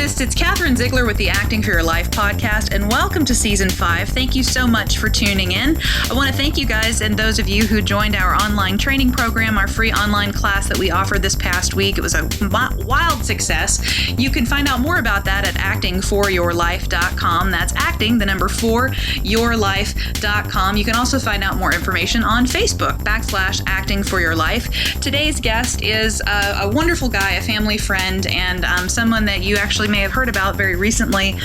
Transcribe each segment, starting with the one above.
artists, it's Catherine Ziegler with the Acting for Your Life podcast, and welcome to Season 5. Thank you so much for tuning in. I want to thank you guys and those of you who joined our online training program, our free online class that we offered this past week. It was a wild success. You can find out more about that at actingforyourlife.com. That's acting, the number 4, yourlife.com. You can also find out more information on Facebook, /Acting for Your Life. Today's guest is a wonderful guy, a family friend, and someone that you actually may have heard about very recently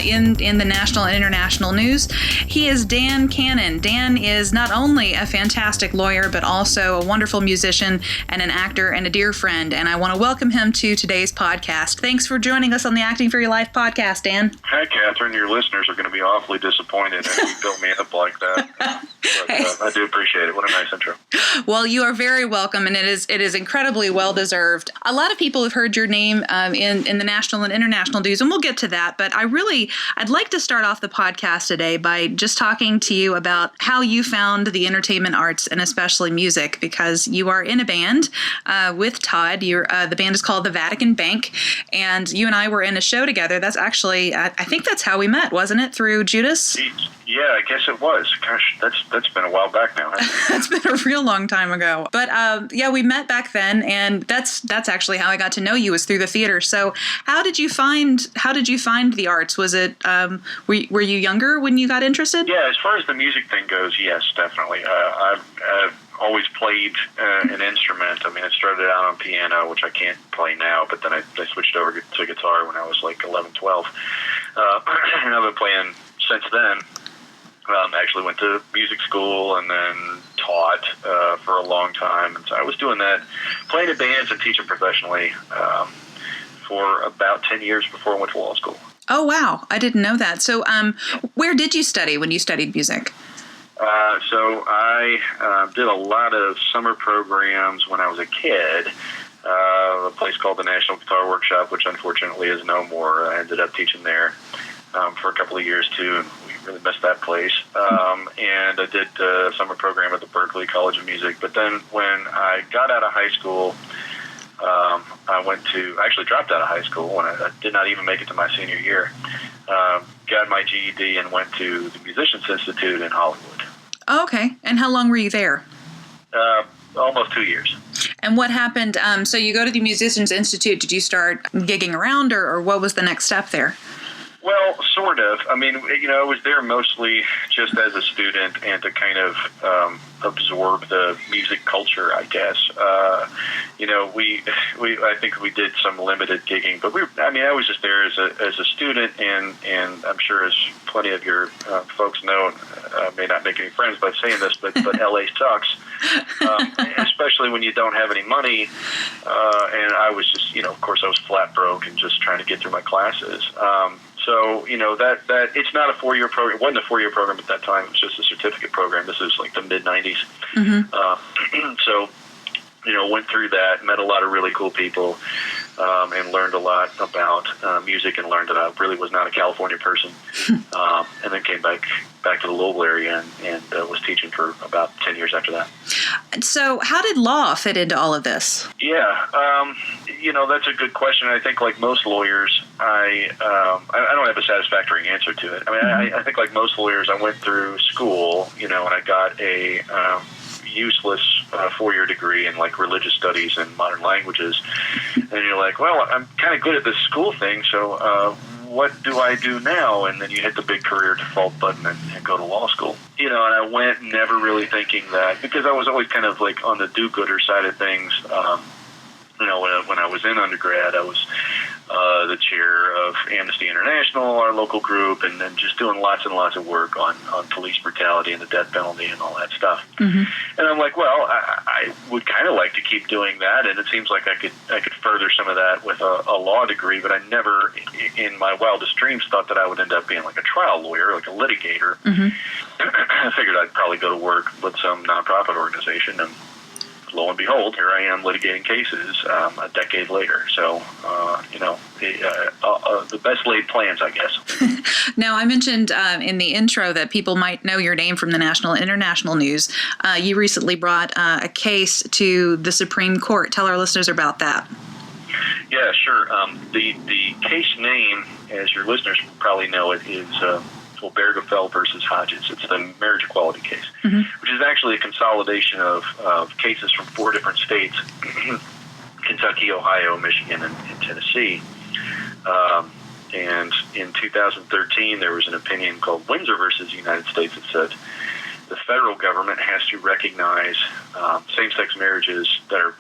in the national and international news. He is Dan Canon. Dan is not only a fantastic lawyer, but also a wonderful musician and an actor and a dear friend. And I want to welcome him to today's podcast. Thanks for joining us on the Acting for Your Life podcast, Dan. Hi, Catherine. Your listeners are going to be awfully disappointed if you built me up like that. But I do appreciate it. What a nice intro. Well, you are very welcome, and it is incredibly well-deserved. A lot of people have heard your name in the national and international news, and we'll get to that. But I'd like to start off the podcast today by just talking to you about how you found the entertainment arts and especially music, because you are in a band with Todd. The band is called the Vatican Bank, and you and I were in a show together. That's actually, I think that's how we met, wasn't it? Through Judas? Yeah, I guess it was. Gosh, that's been a while back now. It's been a real long time ago. But yeah, we met back then, and that's actually how I got to know you, was through the theater. So how did you find the arts? Was it were you younger when you got interested? Yeah, as far as the music thing goes, yes, definitely. I've always played an instrument. I mean, I started out on piano, which I can't play now, but then I switched over to guitar when I was like 11, 12. And I've been playing since then. Actually went to music school and then taught for a long time. And so I was doing that, playing in bands and teaching professionally for about 10 years before I went to law school. Oh, wow. I didn't know that. So where did you study when you studied music? So I did a lot of summer programs when I was a kid. A place called the National Guitar Workshop, which unfortunately is no more. I ended up teaching there for a couple of years, too, and we really missed that place. And I did a summer program at the Berklee College of Music. But then when I got out of high school, I actually dropped out of high school when I did not even make it to my senior year. Got my GED and went to the Musicians Institute in Hollywood. Oh, okay. And how long were you there? Almost 2 years. And what happened? So you go to the Musicians Institute. Did you start gigging around, or what was the next step there? Well, sort of. I mean, I was there mostly just as a student and to kind of absorb the music culture, I guess. I think we did some limited gigging, but I was just there as a student, and I'm sure as plenty of your folks know, may not make any friends by saying this, but LA sucks, especially when you don't have any money. And I was just, of course, I was flat broke and just trying to get through my classes. So, that it's not a 4-year program. It wasn't a 4-year program at that time. It was just a certificate program. This is like the mid-'90s. Mm-hmm. So, went through that, met a lot of really cool people, and learned a lot about music, and learned that I really was not a California person. And then came back to the Louisville area and was teaching for about 10 years after that. So how did law fit into all of this? Yeah, that's a good question. I think like most lawyers, I don't have a satisfactory answer to it. I mean, I think like most lawyers, I went through school, and I got a useless 4-year degree in like religious studies and modern languages. And you're like, well, I'm kind of good at this school thing, so what do I do now? And then you hit the big career default button and go to law school. And I went never really thinking that, because I was always kind of like on the do-gooder side of things. When I was in undergrad, I was the chair of Amnesty International, our local group, and then just doing lots and lots of work on police brutality and the death penalty and all that stuff. Mm-hmm. And I'm like, well, I would kind of like to keep doing that, and it seems like I could further some of that with a law degree, but I never, in my wildest dreams, thought that I would end up being like a trial lawyer, like a litigator. Mm-hmm. I figured I'd probably go to work with some nonprofit organization, and lo and behold, here I am litigating cases a decade later. So, the best laid plans, I guess. Now, I mentioned in the intro that people might know your name from the national and international news. You recently brought a case to the Supreme Court. Tell our listeners about that. Yeah, sure. The case name, as your listeners probably know it, is AFYL versus Hodges. It's the marriage equality case, which is actually a consolidation of cases from 4 different states, Kentucky, Ohio, Michigan, and Tennessee. And in 2013, there was an opinion called Windsor versus the United States that said the federal government has to recognize same-sex marriages that are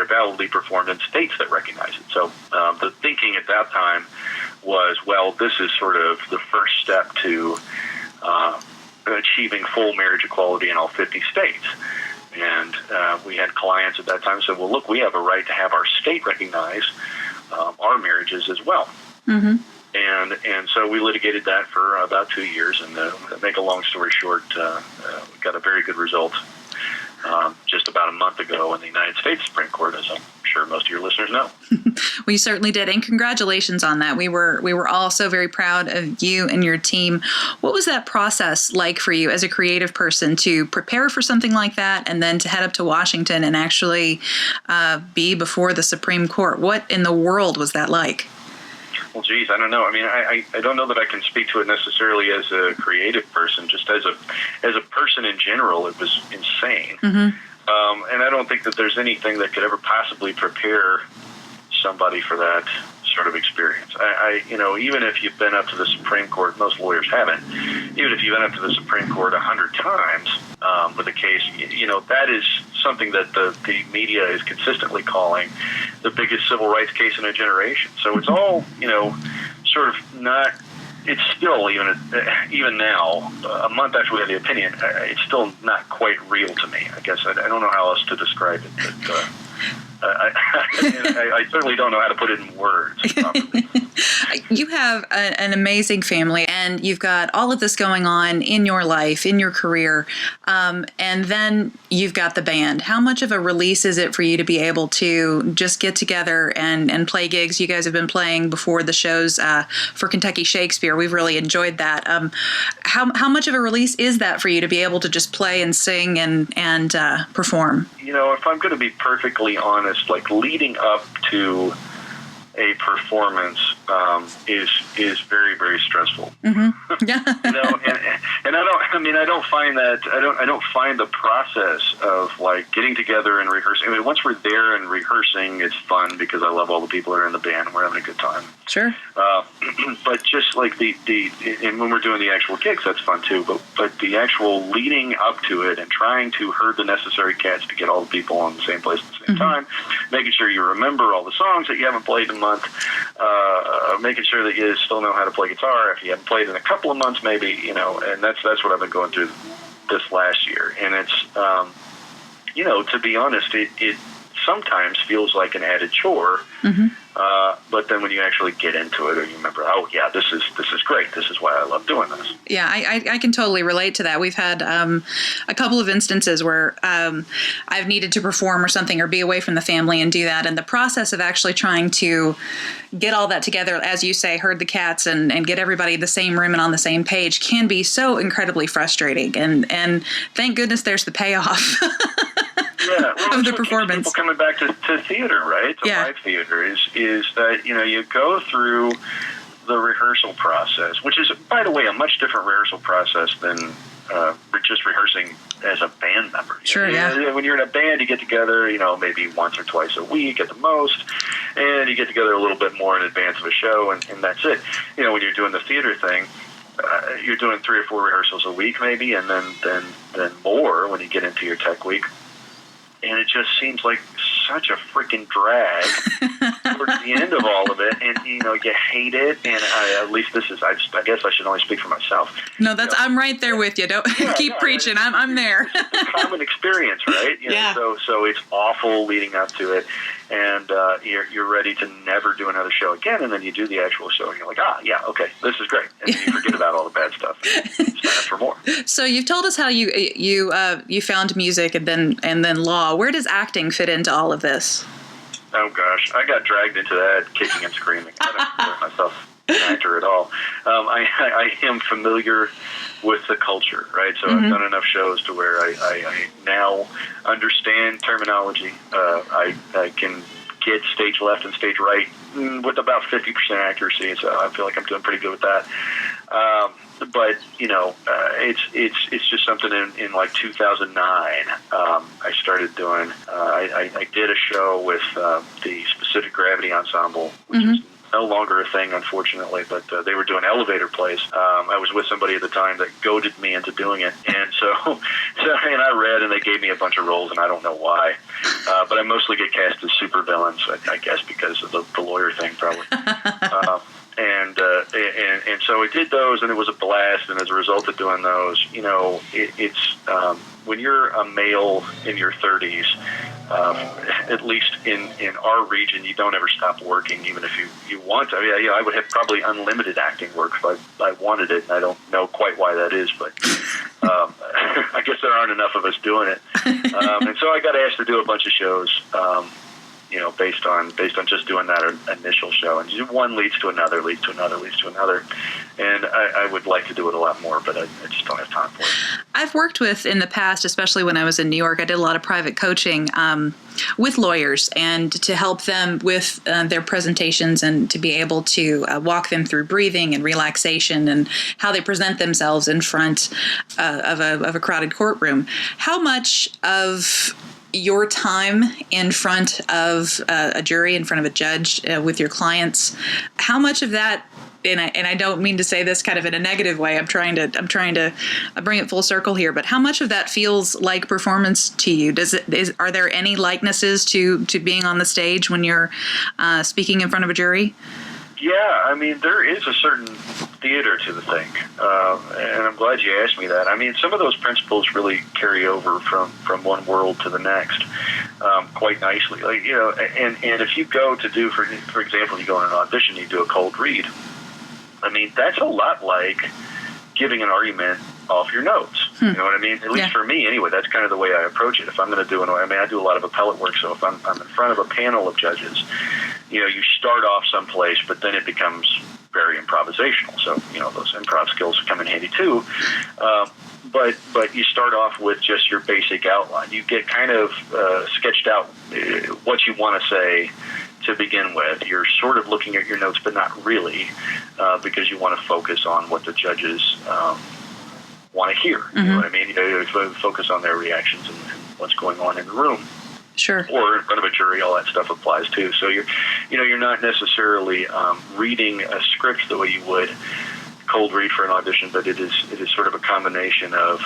validly performed in states that recognize it. So the thinking at that time was, well, this is sort of the first step to achieving full marriage equality in all 50 states. And we had clients at that time say, well, look, we have a right to have our state recognize our marriages as well. And so we litigated that for about 2 years, and to make a long story short, we got a very good result just about a month ago in the United States Supreme Court, as I'm sure most of your listeners know. We certainly did, and congratulations on that. We were all so very proud of you and your team. What was that process like for you as a creative person to prepare for something like that, and then to head up to Washington and actually be before the Supreme Court? What in the world was that like? Well, geez, I don't know. I mean, I don't know that I can speak to it necessarily as a creative person. Just as a person in general, it was insane. And I don't think that there's anything that could ever possibly prepare somebody for that sort of experience. Even if you've been up to the Supreme Court, most lawyers haven't. Even if you've been up to the Supreme Court 100 times with a case, that is something that the media is consistently calling the biggest civil rights case in a generation. So it's all, sort of not. It's still, even now, a month after we had the opinion, it's still not quite real to me. I guess I don't know how else to describe it. But, I certainly don't know how to put it in words. You have an amazing family, and you've got all of this going on in your life, in your career, and then you've got the band. How much of a release is it for you to be able to just get together and play gigs? You guys have been playing before the shows for Kentucky Shakespeare. We've really enjoyed that. How much of a release is that for you to be able to just play and sing and perform? If I'm going to be perfectly honest, like leading up to a performance is very, very stressful. Yeah. And I don't find that I don't find the process of like getting together and rehearsing. I mean, once we're there and rehearsing, it's fun because I love all the people that are in the band and we're having a good time. Sure. But just like and when we're doing the actual gigs, that's fun too. But the actual leading up to it and trying to herd the necessary cats to get all the people on the same place at the same time, making sure you remember all the songs that you haven't played in a month, making sure that you still know how to play guitar if you haven't played in a couple of months, maybe, and that's what I've been going through this last year. And it's, to be honest, it sometimes feels like an added chore. But then when you actually get into it, or you remember, oh yeah, this is great. This is why I love doing this. Yeah, I can totally relate to that. We've had a couple of instances where I've needed to perform or something or be away from the family and do that. And the process of actually trying to get all that together, as you say, herd the cats and get everybody in the same room and on the same page can be so incredibly frustrating. And thank goodness there's the payoff. Yeah, well, of the performance. People coming back to theater, right? To live theater is that you go through the rehearsal process, which is, by the way, a much different rehearsal process than just rehearsing as a band member. Sure, yeah. When you're in a band, you get together, maybe once or twice a week at the most, and you get together a little bit more in advance of a show, and that's it. When you're doing the theater thing, you're doing 3 or 4 rehearsals a week, maybe, and then more when you get into your tech week. And it just seems like such a freaking drag towards the end of all of it. And, you hate it. And at least this is, I guess I should only speak for myself. No, I'm right there with you. Don't keep preaching. I'm there. It's a common experience, right? Yeah. So it's awful leading up to it. And you're ready to never do another show again. And then you do the actual show and you're like, yeah, okay, this is great. And then you forget about all the bad stuff and sign up for more. So you've told us how you found music and then law. Where does acting fit into all of this? Oh gosh, I got dragged into that kicking and screaming. I don't consider myself an actor at all. I am familiar with the culture, right? So I've done enough shows to where I now understand terminology. I can get stage left and stage right with about 50% accuracy. So I feel like I'm doing pretty good with that. But it's just something in like 2009. I started doing. I did a show with the Specific Gravity Ensemble, which is no longer a thing, unfortunately. But they were doing elevator plays. I was with somebody at the time that goaded me into doing it, and and I read, and they gave me a bunch of roles, and I don't know why. But I mostly get cast as supervillains, I guess, because of the lawyer thing, probably. And so I did those, and it was a blast. And as a result of doing those, it's when you're a male in your 30s, at least in our region, you don't ever stop working, even if you want to. I mean, I would have probably unlimited acting work if I wanted it, and I don't know quite why that is, but I guess there aren't enough of us doing it. And so I got asked to do a bunch of shows. Based on just doing that initial show, and one leads to another, and I would like to do it a lot more, but I just don't have time for it. I've worked with, in the past, especially when I was in New York, I did a lot of private coaching with lawyers, and to help them with their presentations and to be able to walk them through breathing and relaxation and how they present themselves in front of a crowded courtroom. How much of your time in front of a jury, in front of a judge, with your clients, how much of that, and I don't mean to say this kind of in a negative way, I'm trying to bring it full circle here, but how much of that feels like performance to you? Are there any likenesses to being on the stage when you're speaking in front of a jury? Yeah, I mean, there is a certain theater to the thing, and I'm glad you asked me that. I mean, some of those principles really carry over from one world to the next quite nicely. Like, and if you go to do, for example, you go in an audition, you do a cold read. I mean, that's a lot like giving an argument off your notes. You know what I mean? At least for me, anyway. That's kind of the way I approach it. If I'm going to do I do a lot of appellate work, so if I'm in front of a panel of judges, you start off someplace, but then it becomes very improvisational. So, those improv skills come in handy too. But you start off with just your basic outline. You get kind of sketched out what you want to say to begin with. You're sort of looking at your notes, but not really, because you want to focus on what the judges want to hear. You know what I mean? You focus on their reactions and what's going on in the room. Sure. Or in front of a jury, all that stuff applies too. So you're not necessarily reading a script the way you would cold read for an audition, but it is sort of a combination of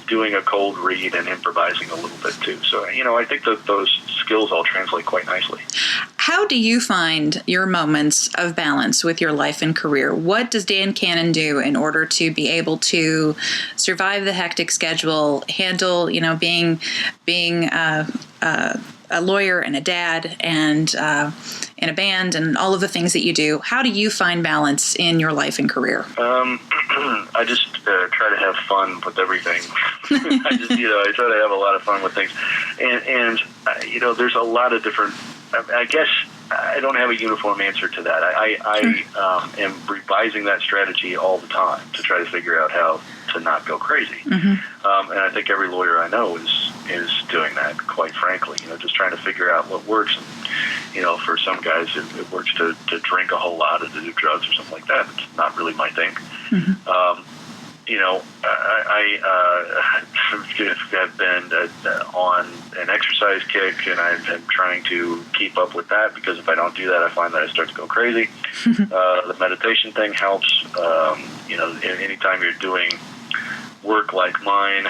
doing a cold read and improvising a little bit too. So I think that those skills all translate quite nicely. How do you find your moments of balance with your life and career? What does Dan Canon do in order to be able to survive the hectic schedule, handle, being a lawyer and a dad and in a band and all of the things that you do? How do you find balance in your life and career? I just try to have fun with everything. I try to have a lot of fun with things, and there's a lot of different. I guess I don't have a uniform answer to that. I am revising that strategy all the time to try to figure out how to not go crazy. And I think every lawyer I know is doing that, quite frankly, just trying to figure out what works. And, for some guys, it works to drink a whole lot or to do drugs or something like that. It's not really my thing. I've been on an exercise kick, and I'm trying to keep up with that, because if I don't do that, I find that I start to go crazy. The meditation thing helps. Anytime you're doing work like mine,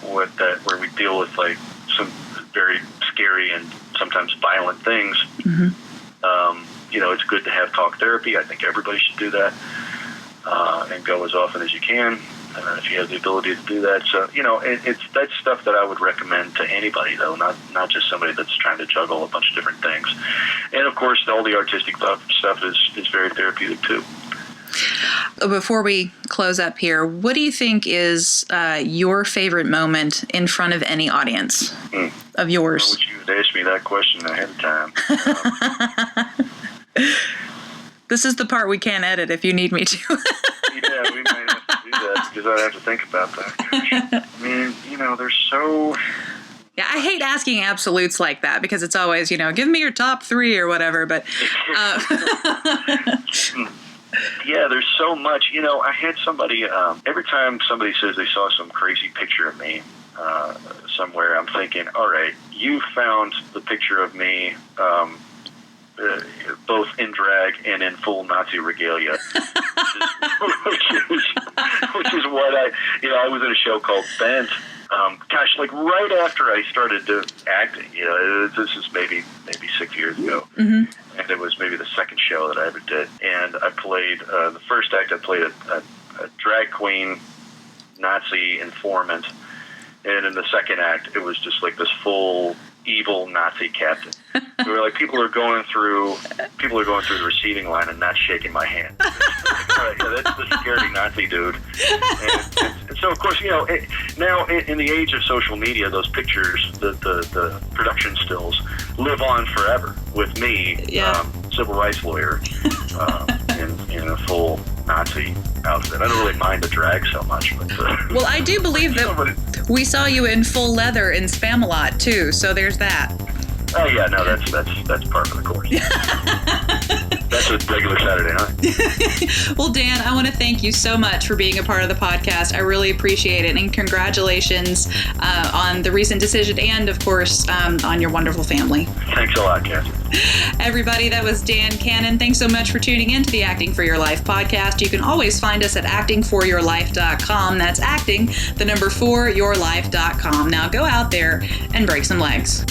where we deal with like some very scary and sometimes violent things, it's good to have talk therapy. I think everybody should do that, and go as often as you can. If you have the ability to do that. So, that's stuff that I would recommend to anybody, though, not just somebody that's trying to juggle a bunch of different things. And, of course, all the artistic stuff is very therapeutic, too. Before we close up here, what do you think is your favorite moment in front of any audience of yours? I wish you had asked me that question ahead of time. This is the part we can't edit if you need me to. Yeah, we might have to do that, because I have to think about that. I mean, there's so Yeah, I hate asking absolutes like that because it's always, give me your top 3 or whatever. But yeah, there's so much. I had somebody, every time somebody says they saw some crazy picture of me somewhere, I'm thinking, all right, you found the picture of me both in drag and in full Nazi regalia, which is what I was in a show called Bent. Like right after I started acting, this is maybe 6 years ago, and it was maybe the second show that I ever did, and I played the first act. I played a drag queen Nazi informant, and in the second act, it was just like this full evil Nazi captain. We were like, people are going through the receiving line and not shaking my hand. That's the scaredy Nazi dude. And so, of course, now in the age of social media, those pictures, the production stills, live on forever with me, civil rights lawyer, in a full Nazi outfit. I don't really mind the drag so much. But, well, I do believe that we saw you in full leather in Spamalot too, so there's that. Oh yeah, no, that's part of the course. That's a regular Saturday night. Well, Dan, I want to thank you so much for being a part of the podcast. I really appreciate it, and congratulations on the recent decision, and of course on your wonderful family. Thanks a lot, Kathy. Everybody, that was Dan Canon. Thanks so much for tuning in to the Acting for Your Life podcast. You can always find us at actingforyourlife.com. That's acting, the number 4, yourlife.com. Now go out there and break some legs.